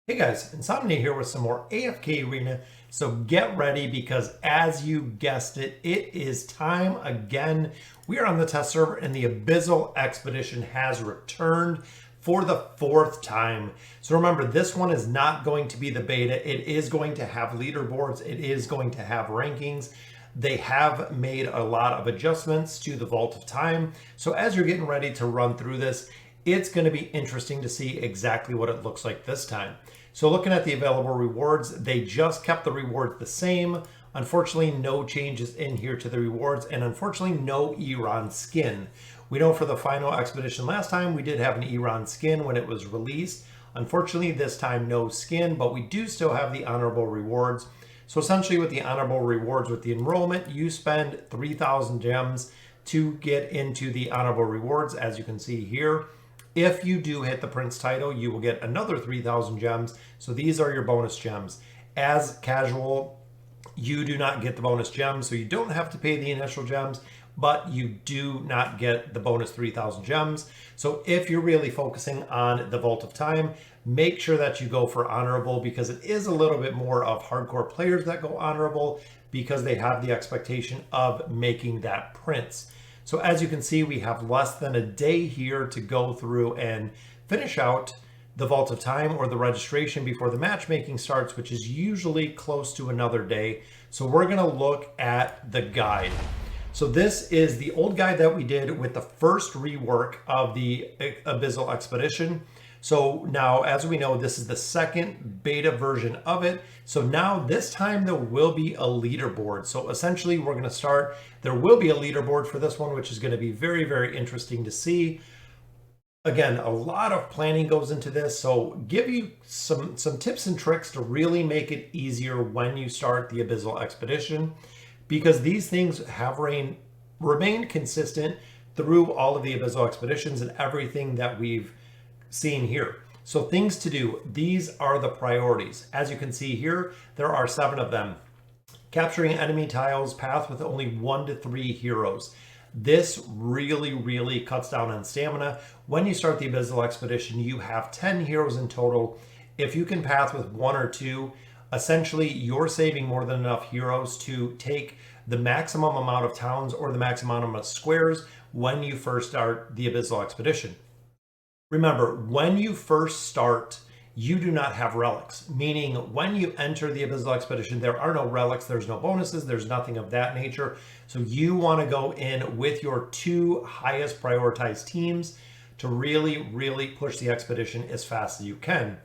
Hey guys, Insomnia here with some more AFK Arena. So get ready because as you guessed it, it is time again. We are on the test server and the Abyssal Expedition has returned for the fourth time. So remember, this one is not going to be the beta. It is going to have leaderboards. It is going to have rankings. They have made a lot of adjustments to the Vault of Time. So as you're getting ready to run through this, it's going to be interesting to see exactly what it looks like this time. So looking at the available rewards, they just kept the rewards the same. Unfortunately, no changes in here to the rewards, and unfortunately, no Iran skin. We know for the final expedition last time, we did have an Iran skin when it was released. Unfortunately, this time, no skin, but we do still have the honorable rewards. So essentially with the honorable rewards with the enrollment, you spend 3,000 gems to get into the honorable rewards, as you can see here. If you do hit the Prince title, you will get another 3,000 gems. So these are your bonus gems. As casual, you do not get the bonus gems, so you don't have to pay the initial gems, but you do not get the bonus 3,000 gems. So if you're really focusing on the Vault of Time, make sure that you go for honorable because it is a little bit more of hardcore players that go honorable because they have the expectation of making that Prince. So as you can see, we have less than a day here to go through and finish out the Vault of Time or the registration before the matchmaking starts, which is usually close to another day. So we're going to look at the guide. So this is the old guide that we did with the first rework of the Abyssal Expedition. So now, as we know, this is the second beta version of it. So now this time there will be a leaderboard. So essentially we're going to start, there will be a leaderboard for this one, which is going to be very, very interesting to see. Again, a lot of planning goes into this. So give you some tips and tricks to really make it easier when you start the Abyssal Expedition, because these things have remained consistent through all of the Abyssal Expeditions and everything that we've seen here. So things to do, these are the priorities. As you can see here, there are 7 of them. Capturing enemy tiles path with only 1 to 3 heroes. This really cuts down on stamina. When you start the Abyssal Expedition, you have 10 heroes in total. If you can path with 1 or 2, essentially you're saving more than enough heroes to take the maximum amount of towns or the maximum amount of squares when you first start the Abyssal Expedition. Remember, when you first start, you do not have relics, meaning when you enter the Abyssal Expedition, there are no relics, there's no bonuses, there's nothing of that nature. So you want to go in with your 2 highest prioritized teams to really push the expedition as fast as you can.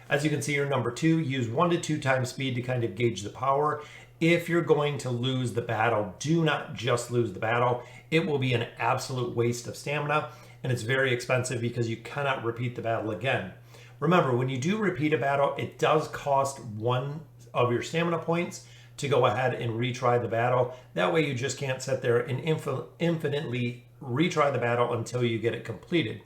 As you can see here, number 2, use 1 to 2 times speed to kind of gauge the power. If you're going to lose the battle, do not just lose the battle. It will be an absolute waste of stamina. And it's very expensive because you cannot repeat the battle again. Remember, when you do repeat a battle, it does cost 1 of your stamina points to go ahead and retry the battle. That way you just can't sit there and infinitely retry the battle until you get it completed.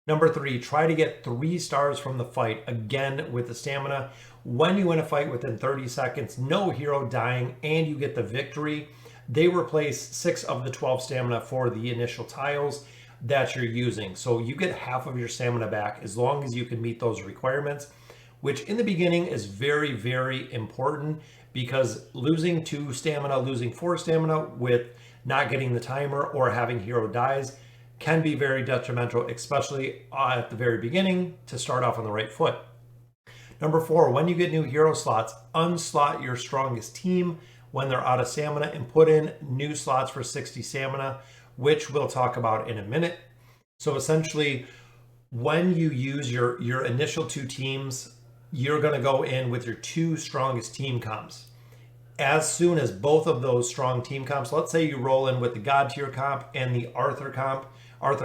Number 3, try to get 3 stars from the fight, again with the stamina. When you win a fight within 30 seconds, no hero dying, and you get the victory, they replace 6 of the 12 stamina for the initial tiles that you're using. So you get half of your stamina back as long as you can meet those requirements, which in the beginning is very important because losing 2 stamina, losing 4 stamina with not getting the timer or having hero dies can be very detrimental, especially at the very beginning to start off on the right foot. Number 4, when you get new hero slots, unslot your strongest team when they're out of stamina and put in new slots for 60 stamina, which we'll talk about in a minute. So essentially, when you use your initial 2 teams, you're going to go in with your 2 strongest team comps. As soon as both of those strong team comps, let's say you roll in with the God tier comp and the Arthur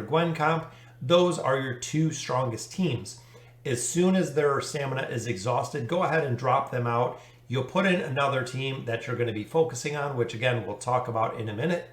Gwen comp, those are your 2 strongest teams. As soon as their stamina is exhausted, go ahead and drop them out. You'll put in another team that you're going to be focusing on, which again, we'll talk about in a minute.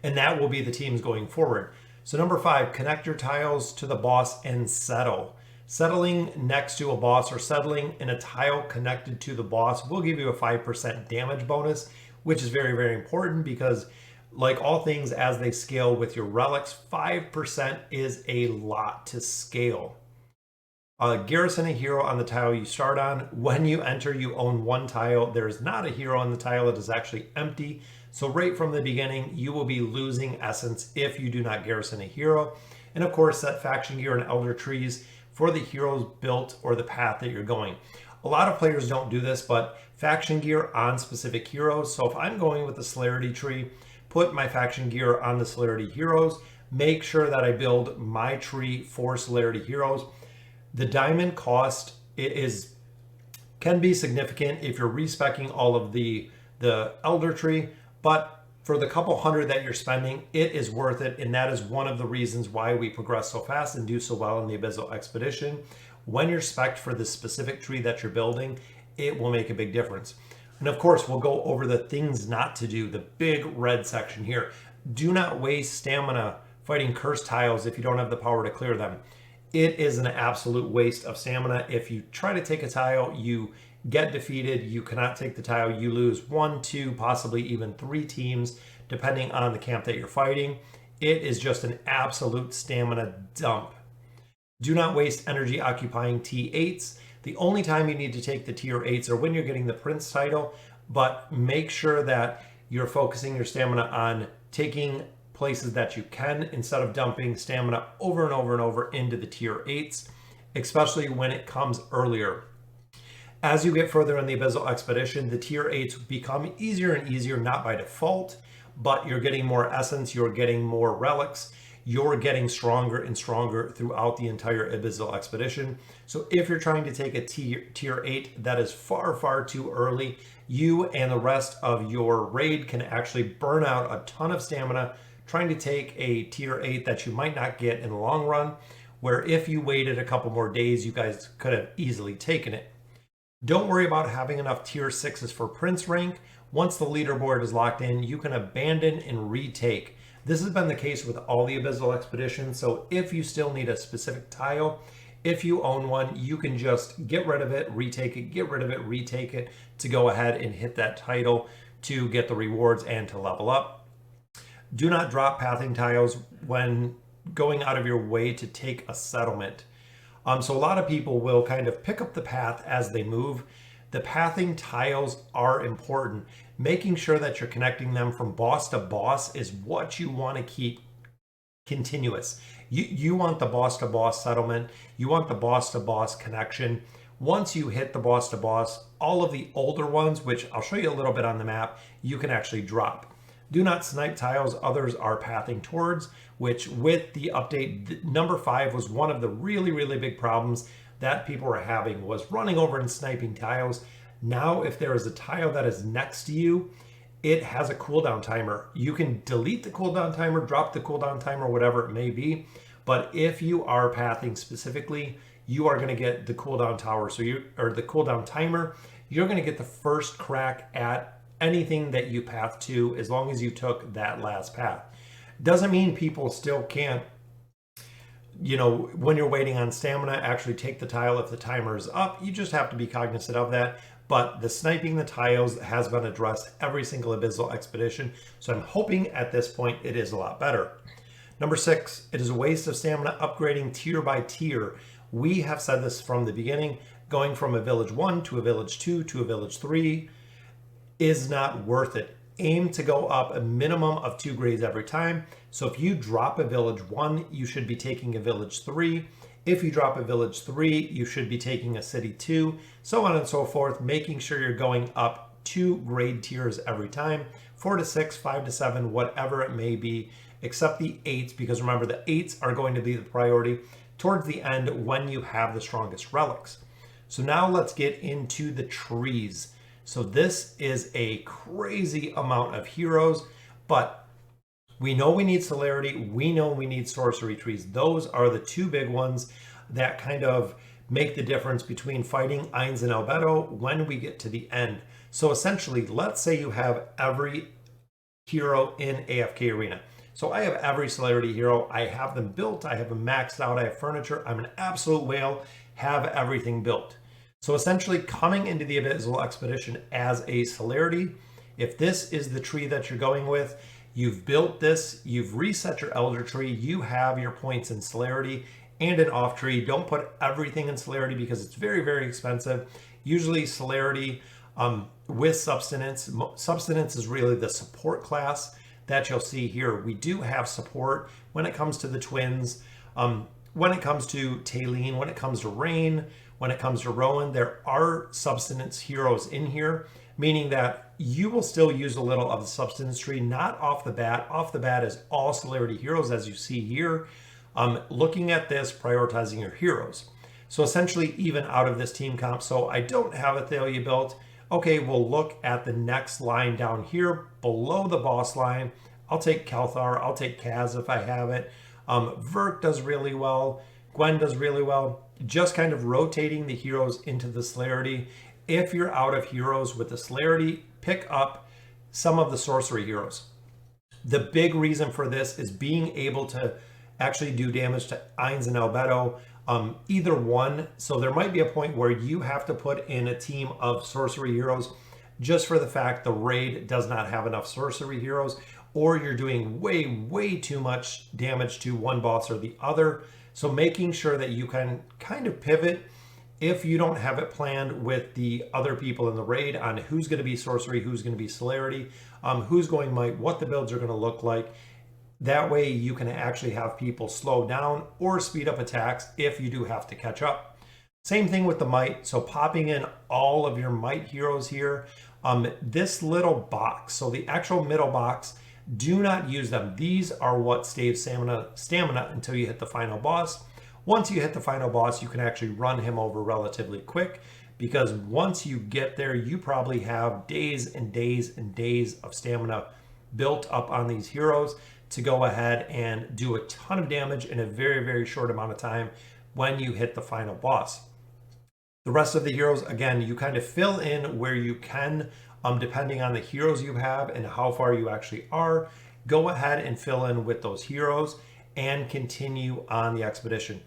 And that will be the teams going forward. So number 5, connect your tiles to the boss and settle. Settling next to a boss or settling in a tile connected to the boss will give you a 5% damage bonus, which is very important because like all things as they scale with your relics, 5% is a lot to scale. Garrison a hero on the tile you start on. When you enter, you own one tile. There is not a hero on the tile. It is actually empty. So right from the beginning, you will be losing essence if you do not garrison a hero. And of course, set faction gear and elder trees for the heroes built or the path that you're going. A lot of players don't do this, but faction gear on specific heroes. So if I'm going with the celerity tree, put my faction gear on the celerity heroes. Make sure that I build my tree for celerity heroes. The diamond cost can be significant if you're respecking all of the elder tree, but for the couple hundred that you're spending, it is worth it. And that is one of the reasons why we progress so fast and do so well in the Abyssal Expedition. When you're spec'd for the specific tree that you're building, it will make a big difference. And of course, we'll go over the things not to do, the big red section here. Do not waste stamina fighting cursed tiles if you don't have the power to clear them. It is an absolute waste of stamina. If you try to take a tile, you get defeated. You cannot take the tile. You lose 1, 2, possibly even 3 teams, depending on the camp that you're fighting. It is just an absolute stamina dump. Do not waste energy occupying T8s. The only time you need to take the tier 8s are when you're getting the Prince title, but make sure that you're focusing your stamina on taking places that you can instead of dumping stamina over and over and over into the tier 8s, especially when it comes earlier. As you get further in the Abyssal Expedition, the tier 8s become easier and easier, not by default, but you're getting more essence, you're getting more relics, you're getting stronger and stronger throughout the entire Abyssal Expedition. So if you're trying to take a tier 8 that is far, far too early, you and the rest of your raid can actually burn out a ton of stamina trying to take a tier 8 that you might not get in the long run, where if you waited a couple more days, you guys could have easily taken it. Don't worry about having enough tier 6s for Prince rank. Once the leaderboard is locked in, you can abandon and retake. This has been the case with all the Abyssal Expeditions, so if you still need a specific tile, if you own one, you can just get rid of it, retake it, get rid of it, retake it to go ahead and hit that title to get the rewards and to level up. Do not drop pathing tiles when going out of your way to take a settlement. So a lot of people will kind of pick up the path as they move. The pathing tiles are important. Making sure that you're connecting them from boss to boss is what you want to keep continuous. You want the boss to boss settlement. You want the boss to boss connection. Once you hit the boss to boss, all of the older ones, which I'll show you a little bit on the map, you can actually drop. Do not snipe tiles others are pathing towards, which with the update, number 5 was one of the really big problems that people were having, was running over and sniping tiles. Now, if there is a tile that is next to you, it has a cooldown timer. You can delete the cooldown timer, drop the cooldown timer, whatever it may be. But if you are pathing specifically, you are going to get the cooldown tower. So the cooldown timer, you're going to get the first crack at anything that you path to as long as you took that last path. Doesn't mean people still can't, when you're waiting on stamina, actually take the tile if the timer is up. You just have to be cognizant of that. But the sniping the tiles has been addressed every single Abyssal Expedition. So I'm hoping at this point it is a lot better. Number 6, it is a waste of stamina upgrading tier by tier. We have said this from the beginning, going from a village 1 to a village 2 to a village 3 is not worth it. Aim to go up a minimum of 2 grades every time. So if you drop a village 1, you should be taking a village 3. If you drop a village 3, you should be taking a city 2, so on and so forth, making sure you're going up 2 grade tiers every time, 4 to 6, 5 to 7, whatever it may be, except the 8s, because remember the 8s are going to be the priority towards the end when you have the strongest relics. So now let's get into the trees. So this is a crazy amount of heroes, but we know we need celerity, we know we need sorcery trees. Those are the 2 big ones that kind of make the difference between fighting Ainz and Albedo when we get to the end. So essentially, let's say you have every hero in AFK Arena. So I have every celerity hero, I have them built, I have them maxed out, I have furniture, I'm an absolute whale, have everything built. So essentially coming into the Abyssal Expedition as a celerity, if this is the tree that you're going with, you've built this, you've reset your elder tree, you have your points in celerity, and an off tree. Don't put everything in celerity because it's very, very expensive. Usually celerity with substance. Substance is really the support class that you'll see here. We do have support when it comes to the twins, when it comes to Taylene, when it comes to Rain, when it comes to Rowan. There are substance heroes in here, meaning that you will still use a little of the substance tree, not off the bat. Off the bat is all celerity heroes, as you see here. Looking at this, prioritizing your heroes. So essentially even out of this team comp. So I don't have Athalia built. Okay, we'll look at the next line down here below the boss line. I'll take Kelthar, I'll take Kaz if I have it. Verk does really well, Gwen does really well. Just kind of rotating the heroes into the celerity. If you're out of heroes with the celerity, pick up some of the sorcery heroes. The big reason for this is being able to actually do damage to Ainz and Albedo. Either one. So there might be a point where you have to put in a team of sorcery heroes just for the fact the raid does not have enough sorcery heroes, or you're doing way too much damage to one boss or the other. So making sure that you can kind of pivot if you don't have it planned with the other people in the raid on who's going to be sorcery, who's going to be celerity, who's going might, what the builds are going to look like. That way you can actually have people slow down or speed up attacks if you do have to catch up. Same thing with the might. So popping in all of your might heroes here. This little box, so the actual middle box, do not use them. These are what staves stamina until you hit the final boss. Once you hit the final boss, you can actually run him over relatively quick, because once you get there, you probably have days and days and days of stamina built up on these heroes to go ahead and do a ton of damage in a very short amount of time when you hit the final boss. The rest of the heroes, again, you kind of fill in where you can, depending on the heroes you have and how far you actually are. Go ahead and fill in with those heroes and continue on the expedition.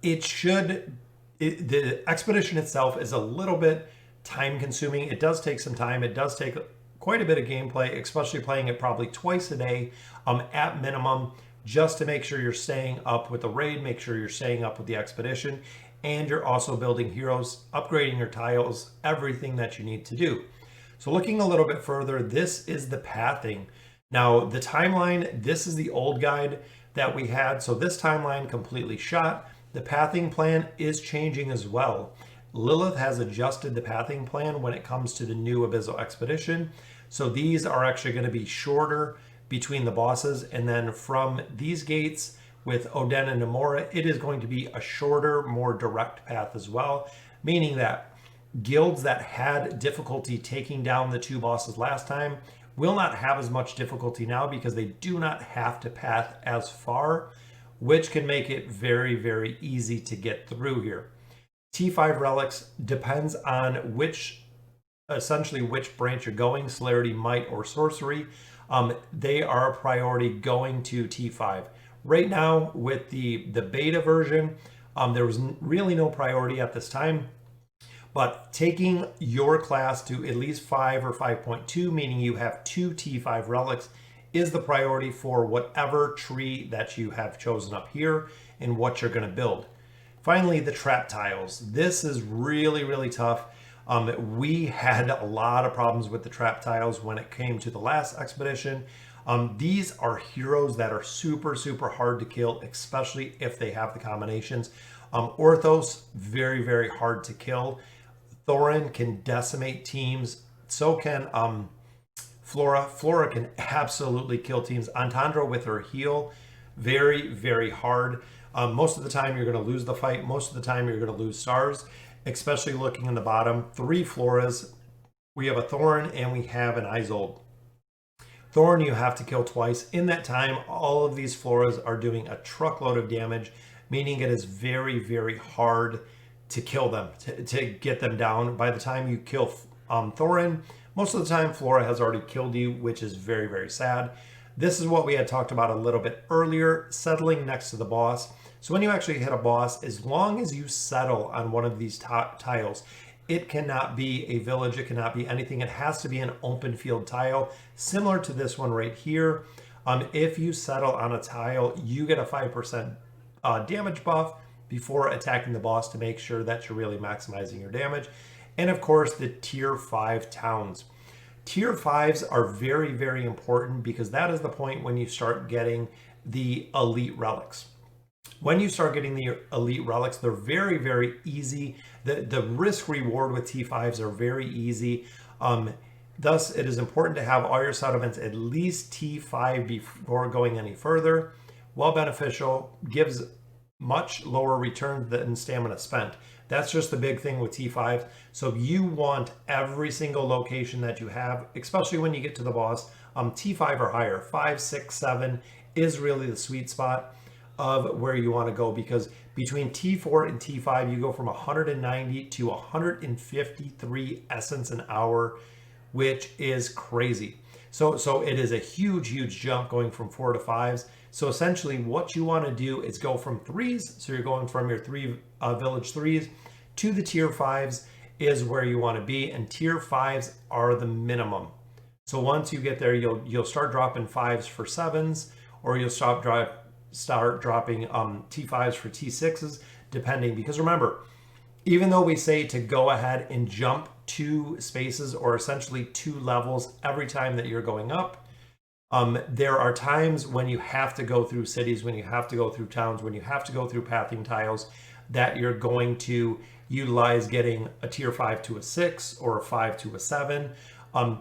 The expedition itself is a little bit time consuming. It does take some time. It does take quite a bit of gameplay, especially playing it probably twice a day at minimum, just to make sure you're staying up with the raid, make sure you're staying up with the expedition, and you're also building heroes, upgrading your tiles, everything that you need to do. So looking a little bit further, this is the pathing. Now the timeline, this is the old guide that we had. So this timeline completely shot. The pathing plan is changing as well. Lilith has adjusted the pathing plan when it comes to the new Abyssal Expedition. So these are actually going to be shorter between the bosses. And then from these gates with Oden and Namora, it is going to be a shorter, more direct path as well. Meaning that guilds that had difficulty taking down the two bosses last time will not have as much difficulty now, because they do not have to path as far, which can make it very easy to get through here. T5 relics depends on essentially which branch you're going, celerity, might, or sorcery. They are a priority going to T5. Right now with the beta version, there was really no priority at this time, but taking your class to at least 5 or 5.2, meaning you have 2 T5 relics, is the priority for whatever tree that you have chosen up here and what you're going to build. Finally, the trap tiles. This is really tough. We had a lot of problems with the trap tiles when it came to the last expedition. These are heroes that are super hard to kill, especially if they have the combinations. Orthos, very hard to kill. Thorin can decimate teams. So can Flora. Flora can absolutely kill teams. Antandra with her heal, very hard. Most of the time you're going to lose the fight. Most of the time you're going to lose stars, especially looking in the bottom. 3 Floras. We have a Thorin and we have an Isolde. Thorin you have to kill twice. In that time, all of these Floras are doing a truckload of damage, meaning it is very hard to kill them, to get them down. By the time you kill Thorin, most of the time Flora has already killed you, which is very sad. This is what we had talked about a little bit earlier, settling next to the boss. So when you actually hit a boss, as long as you settle on one of these tiles, it cannot be a village, it cannot be anything. It has to be an open field tile, similar to this one right here. If you settle on a tile, you get a 5% damage buff before attacking the boss to make sure that you're really maximizing your damage. And of course, the tier 5 towns. Tier 5s are very, very important because that is the point when you start getting the elite relics. When you start getting the elite relics, they're very, very easy. The risk reward with T5s are very easy. Thus, it is important to have all your settlements at least T5 before going any further. Well beneficial, gives much lower returns than stamina spent. That's just the big thing with T5s. So you want every single location that you have, especially when you get to the boss, T5 or higher. 5, 6, 7 is really the sweet spot of where you want to go, because between T4 and T5, you go from 190 to 153 essence an hour, which is crazy. So it is a huge, huge jump going from 4 to 5s. So essentially what you want to do is go from 3s. So you're going from your 3 village 3s to the tier 5s is where you want to be. And tier 5s are the minimum. So once you get there, you'll start dropping 5s for 7s, or you'll start dropping T5s for T6s, depending. Because remember, even though we say to go ahead and jump 2 spaces or essentially 2 levels every time that you're going up, there are times when you have to go through cities, when you have to go through towns, when you have to go through pathing tiles, that you're going to utilize getting a tier 5 to a 6 or a 5 to a 7,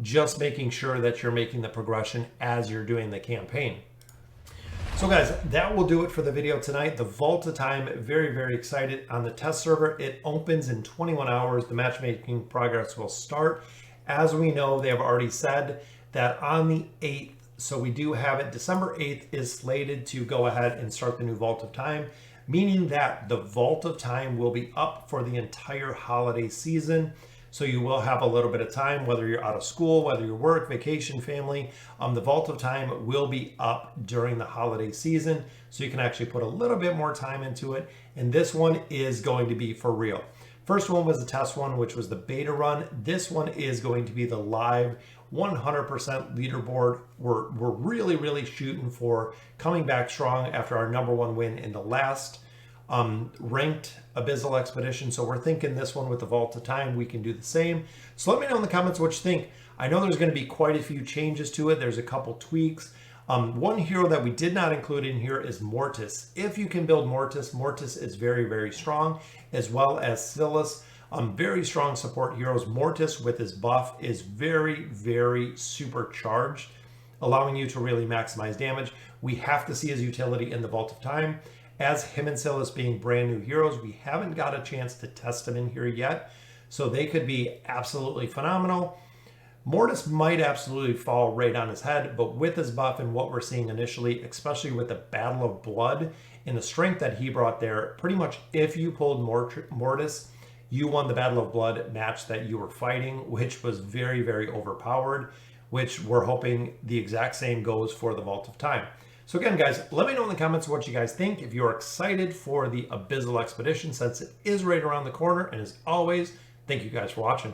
just making sure that you're making the progression as you're doing the campaign. So guys, that will do it for the video tonight. The Vault of Time, very, very excited on the test server. It opens in 21 hours. The matchmaking progress will start. As we know, they have already said that on the 8th, so we do have it, December 8th is slated to go ahead and start the new Vault of Time, meaning that the Vault of Time will be up for the entire holiday season. So you will have a little bit of time, whether you're out of school, whether you work, vacation, family. The Vault of Time will be up during the holiday season, so you can actually put a little bit more time into it. And this one is going to be for real. First one was the test one, which was the beta run. This one is going to be the live 100% leaderboard. We're really, really shooting for coming back strong after our #1 win in the last ranked Abyssal Expedition. So we're thinking this one with the Vault of Time, we can do the same. So let me know in the comments what you think. I know there's going to be quite a few changes to it. There's a couple tweaks. One hero that we did not include in here is Mortis. If you can build Mortis, Mortis is very, very strong, as well as Silas. Very strong support heroes. Mortis with his buff is very, very supercharged, allowing you to really maximize damage. We have to see his utility in the Vault of Time. As him and Silas being brand new heroes, we haven't got a chance to test them in here yet. So they could be absolutely phenomenal. Mortis might absolutely fall right on his head, but with his buff and what we're seeing initially, especially with the Battle of Blood and the strength that he brought there, pretty much if you pulled Mortis, you won the Battle of Blood match that you were fighting, which was very, very overpowered, which we're hoping the exact same goes for the Vault of Time. So again, guys, let me know in the comments what you guys think. If you're excited for the Abyssal Expedition, since it is right around the corner. And as always, thank you guys for watching.